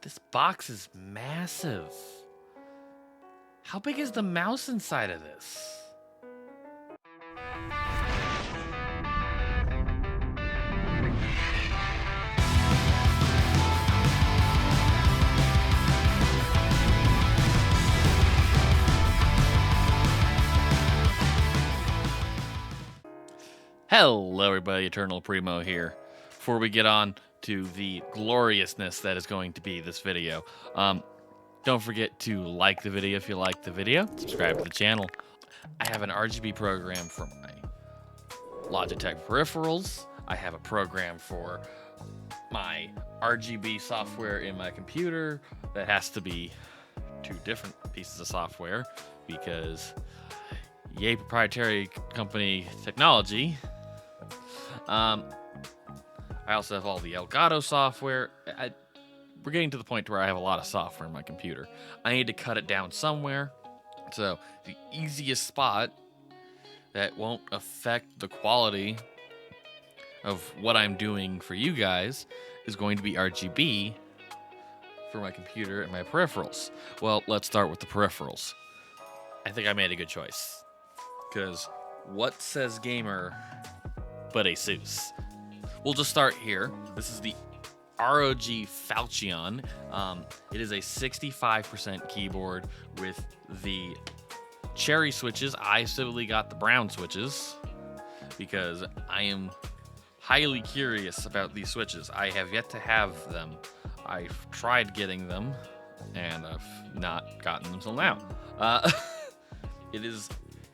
This box is massive. How big is the mouse inside of this? Hello everybody, Eternal Primo here. Before we get on to the gloriousness that is going to be this video, don't forget to like the video if you like the video, subscribe to the channel. I have an RGB program for my Logitech Peripherals. I have a program for my RGB software in my computer that has to be two different pieces of software because yay proprietary company technology. I also have all the Elgato software. We're getting to the point where I have a lot of software in my computer. I need to cut it down somewhere. So the easiest spot that won't affect the quality of what I'm doing for you guys is going to be RGB for my computer and my peripherals. Well, let's start with the peripherals. I think I made a good choice. Because what says gamer but Asus? We'll just start here. This is the ROG Falchion. It is a 65% keyboard with the cherry switches. I simply got the brown switches because I am highly curious about these switches. I have yet to have them. I've tried getting them and I've not gotten them till now. It is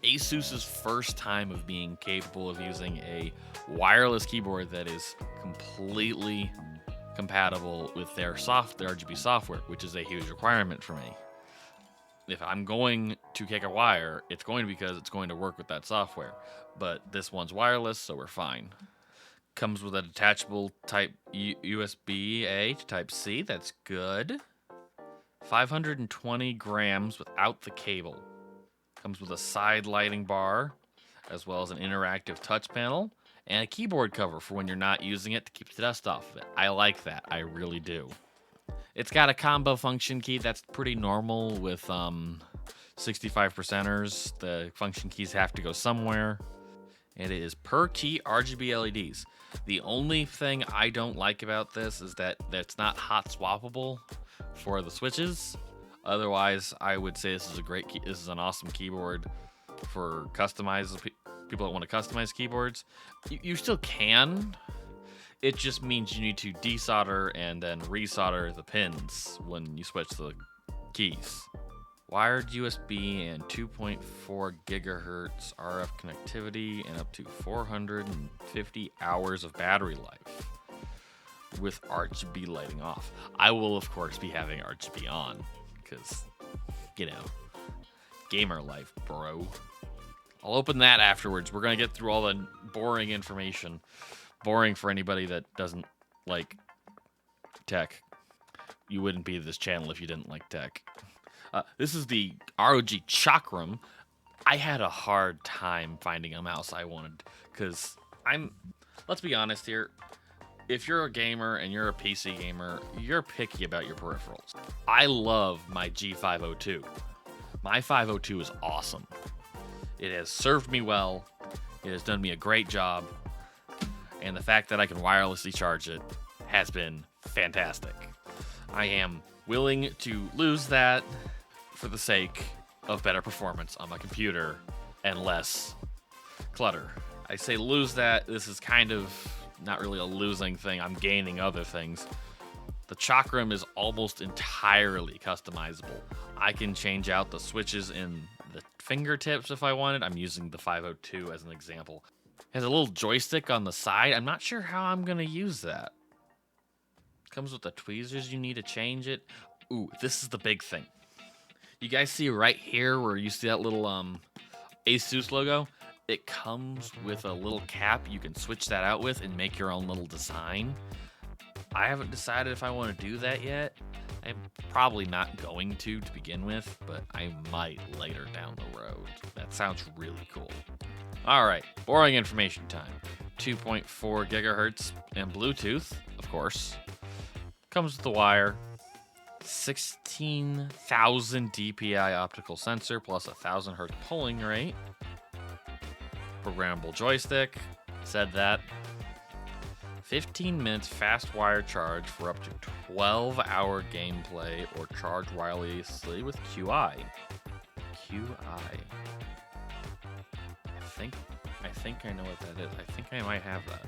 Asus's first time of being capable of using a wireless keyboard that is completely compatible with their RGB software, which is a huge requirement for me. If I'm going to kick a wire, it's going to be because it's going to work with that software. But this one's wireless, so we're fine. Comes with a detachable type USB-A to type C. That's good. 520 grams without the cable. Comes with a side lighting bar, as well as an interactive touch panel, and a keyboard cover for when you're not using it to keep the dust off of it. I like that. I really do. It's got a combo function key that's pretty normal with 65%ers. The function keys have to go somewhere. And it is per key RGB LEDs. The only thing I don't like about this is that it's not hot swappable for the switches. Otherwise, I would say this is a great key. This is an awesome keyboard for people that want to customize keyboards. You still can. It just means you need to desolder and then resolder the pins when you switch the keys. Wired USB and 2.4 gigahertz RF connectivity and up to 450 hours of battery life with RGB lighting off. I will, of course, be having RGB on because, gamer life, bro. I'll open that afterwards. We're going to get through all the boring information. Boring for anybody that doesn't like tech. You wouldn't be this channel if you didn't like tech. This is the ROG Chakram. I had a hard time finding a mouse I wanted because let's be honest here. If you're a gamer and you're a PC gamer, you're picky about your peripherals. I love my G502. My 502 is awesome. It has served me well. It has done me a great job. And the fact that I can wirelessly charge it has been fantastic. I am willing to lose that for the sake of better performance on my computer and less clutter. I say lose that. This is kind of not really a losing thing. I'm gaining other things. The Chakram is almost entirely customizable. I can change out the switches in the fingertips if I wanted. I'm using the 502 as an example. It has a little joystick on the side. I'm not sure how I'm going to use that. Comes with the tweezers you need to change it. Ooh, this is the big thing. You guys see right here where you see that little Asus logo? It comes with a little cap you can switch that out with and make your own little design. I haven't decided if I want to do that yet. I'm probably not going to begin with, but I might later down the road. That sounds really cool. All right, boring information time. 2.4 gigahertz and Bluetooth, of course. Comes with the wire. 16,000 DPI optical sensor plus 1,000 hertz polling rate. Programmable joystick. Said that. 15 minutes fast wire charge for up to 12-hour gameplay or charge wirelessly with QI. I think I know what that is. I think I might have that.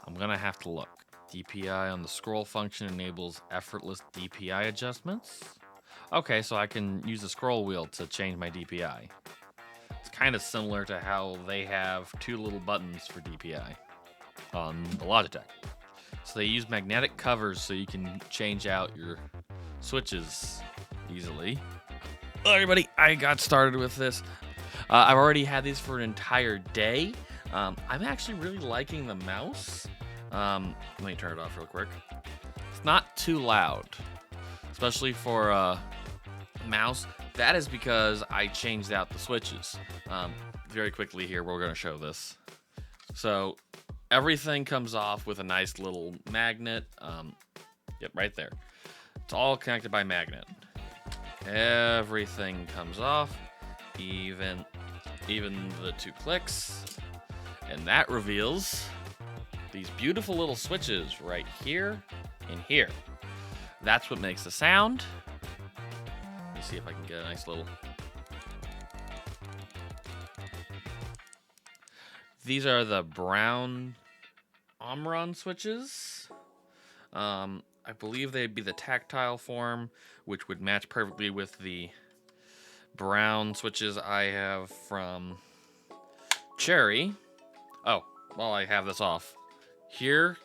I'm gonna have to look. DPI on the scroll function enables effortless DPI adjustments. Okay, so I can use the scroll wheel to change my DPI. It's kind of similar to how they have two little buttons for DPI on the Logitech. So they use magnetic covers so you can change out your switches easily. Hello everybody, I got started with this. I've already had these for an entire day. I'm actually really liking the mouse. Let me turn it off real quick. It's not too loud, especially for a mouse. That is because I changed out the switches. Very quickly here, we're gonna show this. So everything comes off with a nice little magnet. Yep, right there. It's all connected by magnet. Everything comes off, even the two clicks, and that reveals these beautiful little switches right here and here. That's what makes the sound. Let me see if I can get a nice little. These are the brown Omron switches. I believe they'd be the tactile form, which would match perfectly with the brown switches I have from Cherry. Oh, well, I have this off. Here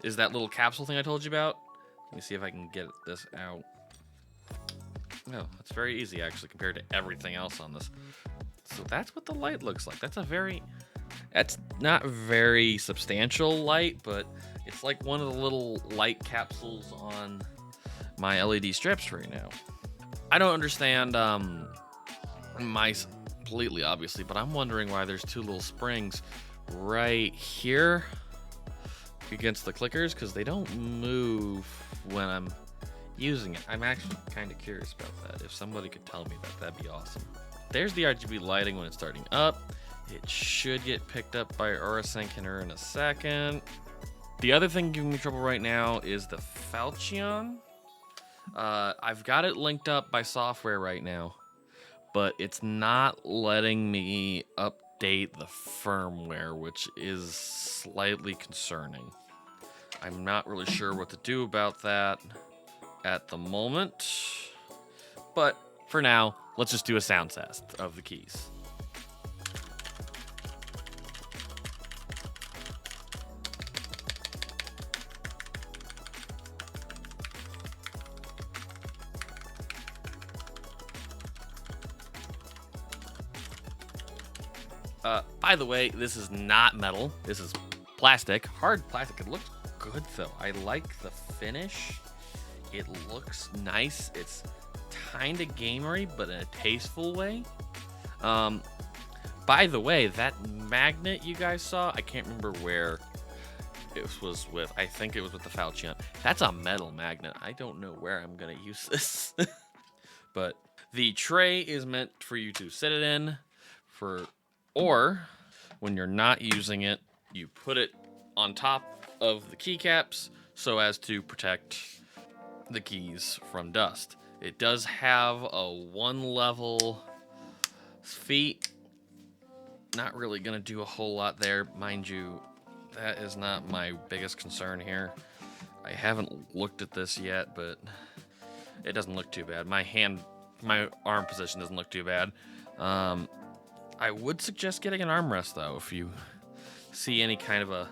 is that little capsule thing I told you about. Let me see if I can get this out. No, it's very easy, actually, compared to everything else on this. So that's what the light looks like. That's not very substantial light, but it's like one of the little light capsules on my LED strips right now. I don't understand mice completely, obviously, but I'm wondering why there's two little springs right here against the clickers, because they don't move when I'm using it. I'm actually kind of curious about that. If somebody could tell me that, that'd be awesome. There's the RGB lighting when it's starting up. It should get picked up by Aura Syncer in a second. The other thing giving me trouble right now is the Falchion. I've got it linked up by software right now, but it's not letting me update the firmware, which is slightly concerning. I'm not really sure what to do about that at the moment, but for now, let's just do a sound test of the keys. By the way, this is not metal. This is plastic, hard plastic. It looks good though. I like the finish. It looks nice. It's kind of gamery, but in a tasteful way. By the way, that magnet you guys saw, I can't remember where it was with. I think it was with the Falchion. That's a metal magnet. I don't know where I'm gonna use this. But the tray is meant for you to sit it in, or when you're not using it, you put it on top of the keycaps so as to protect the keys from dust. It does have a one level feet. Not really gonna do a whole lot there, mind you. That is not my biggest concern here. I haven't looked at this yet, but it doesn't look too bad. My arm position doesn't look too bad. I would suggest getting an armrest though if you see any kind of a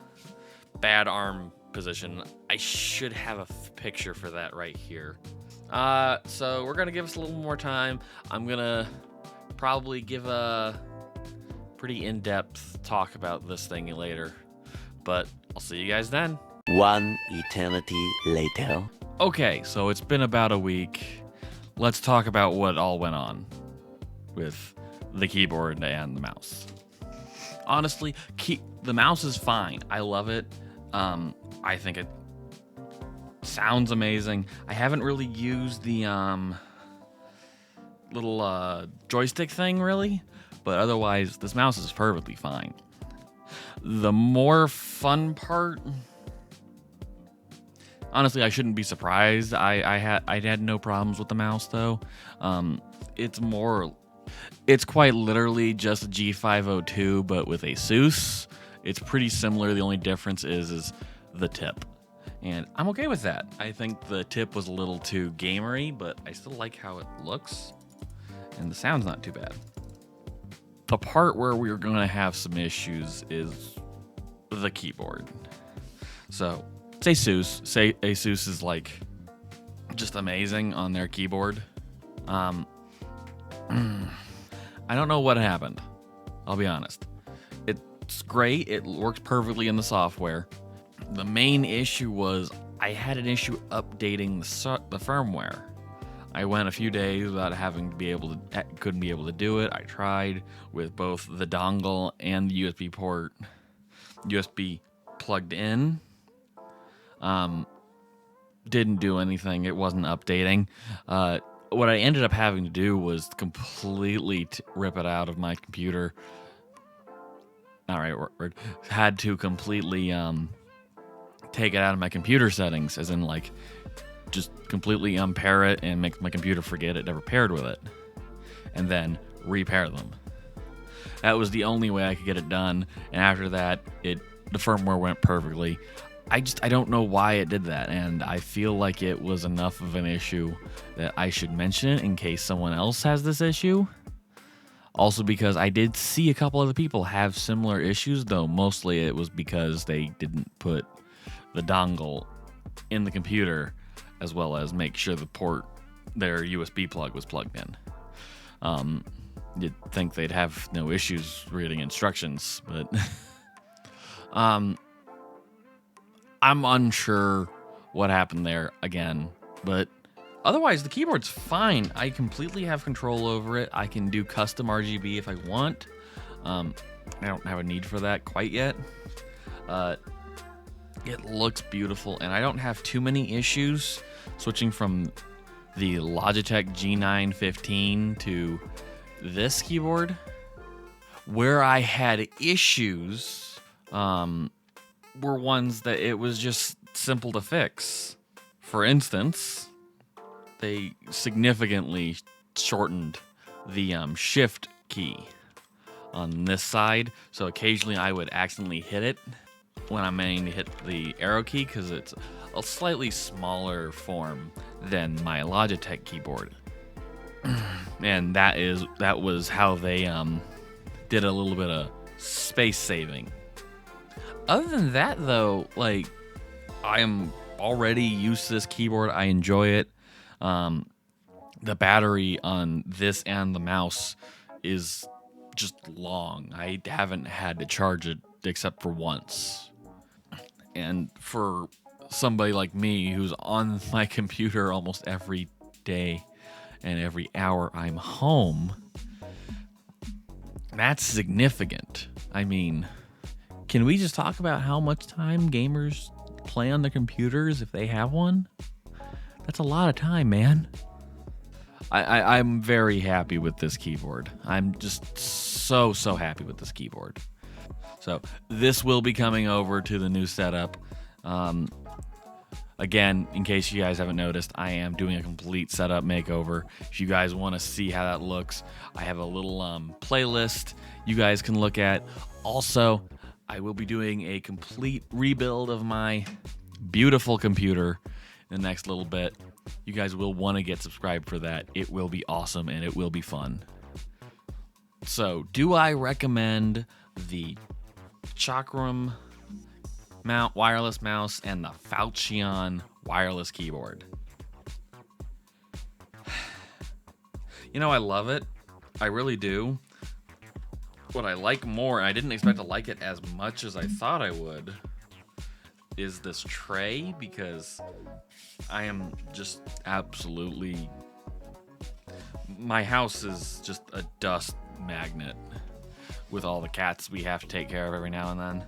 bad arm position. I should have a picture for that right here. So we're gonna give us a little more time. I'm gonna probably give a pretty in-depth talk about this thing later, but I'll see you guys then. One eternity later. Okay, so it's been about a week. Let's talk about what all went on with the keyboard and the mouse. Honestly, the mouse is fine. I love it. I think Sounds amazing. I haven't really used the little joystick thing really, but otherwise this mouse is perfectly fine. The more fun part, honestly, I shouldn't be surprised. I had no problems with the mouse though. It's quite literally just a G502, but with Asus. It's pretty similar. The only difference is the tip. And I'm okay with that. I think the tip was a little too gamery, but I still like how it looks. And the sound's not too bad. The part where we're going to have some issues is the keyboard. So, Asus is like just amazing on their keyboard. I don't know what happened. I'll be honest. It's great. It works perfectly in the software. The main issue was I had an issue updating the firmware. I went a few days without couldn't be able to do it. I tried with both the dongle and the USB port, USB plugged in. Didn't do anything. It wasn't updating. What I ended up having to do was completely rip it out of my computer. All right, had to completely take it out of my computer settings, as in like just completely unpair it and make my computer forget it ever paired with it, and then repair them. That was the only way I could get it done, and after that, the firmware went perfectly. I don't know why it did that, and I feel like it was enough of an issue that I should mention it in case someone else has this issue. Also because I did see a couple other people have similar issues, though mostly it was because they didn't put the dongle in the computer as well as make sure their USB plug was plugged in. You'd think they'd have no issues reading instructions, but I'm unsure what happened there again, but otherwise the keyboard's fine. I completely have control over it. I can do custom RGB if I want. I don't have a need for that quite yet. It looks beautiful, and I don't have too many issues switching from the Logitech G915 to this keyboard. Where I had issues were ones that it was just simple to fix. For instance, they significantly shortened the shift key on this side, so occasionally I would accidentally hit it when I'm meaning to hit the arrow key because it's a slightly smaller form than my Logitech keyboard. And that was how they did a little bit of space saving. Other than that though, like, I am already used to this keyboard. I enjoy it. The battery on this and the mouse is just long. I haven't had to charge it except for once. And for somebody like me who's on my computer almost every day and every hour I'm home, that's significant. I mean, can we just talk about how much time gamers play on their computers if they have one? That's a lot of time, man. I'm very happy with this keyboard. I'm just so happy with this keyboard. So this will be coming over to the new setup. Again, in case you guys haven't noticed, I am doing a complete setup makeover. If you guys want to see how that looks, I have a little playlist you guys can look at. Also, I will be doing a complete rebuild of my beautiful computer in the next little bit. You guys will want to get subscribed for that. It will be awesome and it will be fun. So, do I recommend the Chakram wireless mouse and the Falchion wireless keyboard? You know, I love it. I really do. What I like more, and I didn't expect to like it as much as I thought I would, is this tray, because I am just absolutely... My house is just a dust magnet with all the cats we have to take care of every now and then.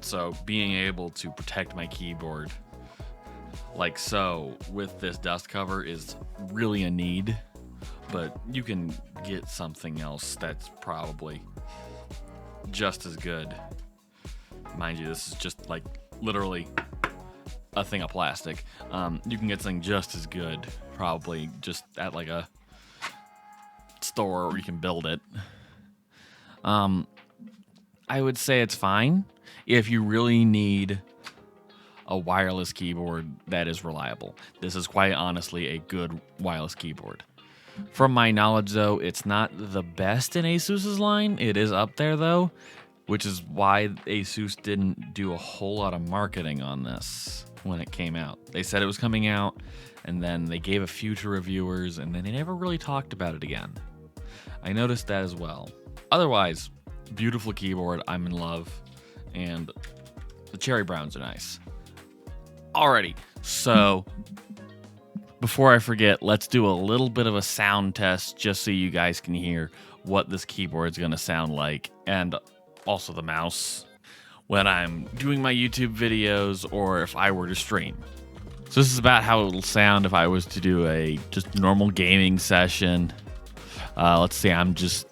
So being able to protect my keyboard like so with this dust cover is really a need, but you can get something else that's probably just as good. Mind you, this is just like literally a thing of plastic. You can get something just as good, probably just at like a store where you can build it. I would say it's fine if you really need a wireless keyboard that is reliable. This is quite honestly a good wireless keyboard. From my knowledge, though, it's not the best in Asus's line. It is up there, though, which is why Asus didn't do a whole lot of marketing on this when it came out. They said it was coming out, and then they gave a few to reviewers, and then they never really talked about it again. I noticed that as well. Otherwise, beautiful keyboard. I'm in love, and the cherry browns are nice. Alrighty, so before I forget, let's do a little bit of a sound test just so you guys can hear what this keyboard is going to sound like, and also the mouse when I'm doing my YouTube videos or if I were to stream. So this is about how it will sound if I was to do a just normal gaming session. Let's say I'm just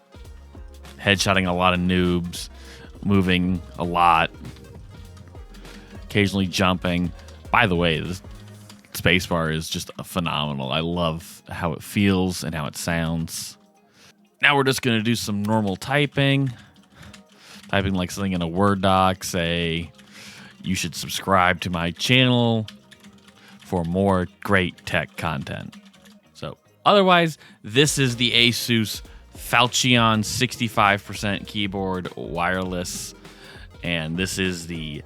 headshotting a lot of noobs, moving a lot, occasionally jumping. By the way, this spacebar is just phenomenal. I love how it feels and how it sounds. Now we're just going to do some normal typing. Typing like something in a Word doc, say, you should subscribe to my channel for more great tech content. So otherwise, this is the Asus Falchion 65% keyboard wireless, and this is the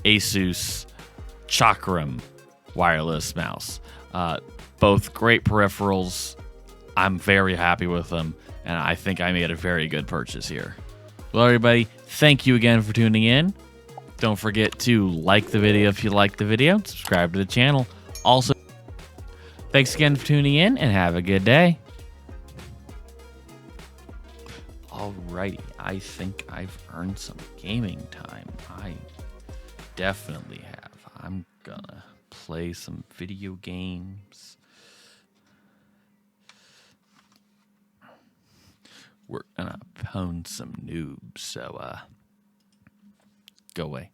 Asus Chakram wireless mouse. Both great peripherals. I'm very happy with them, and I think I made a very good purchase here. Well, everybody, thank you again for tuning in. Don't forget to like the video if you liked the video, subscribe to the channel. Also, thanks again for tuning in, and have a good day. Alrighty, I think I've earned some gaming time. I definitely have. I'm gonna play some video games. We're gonna pwn some noobs, so go away.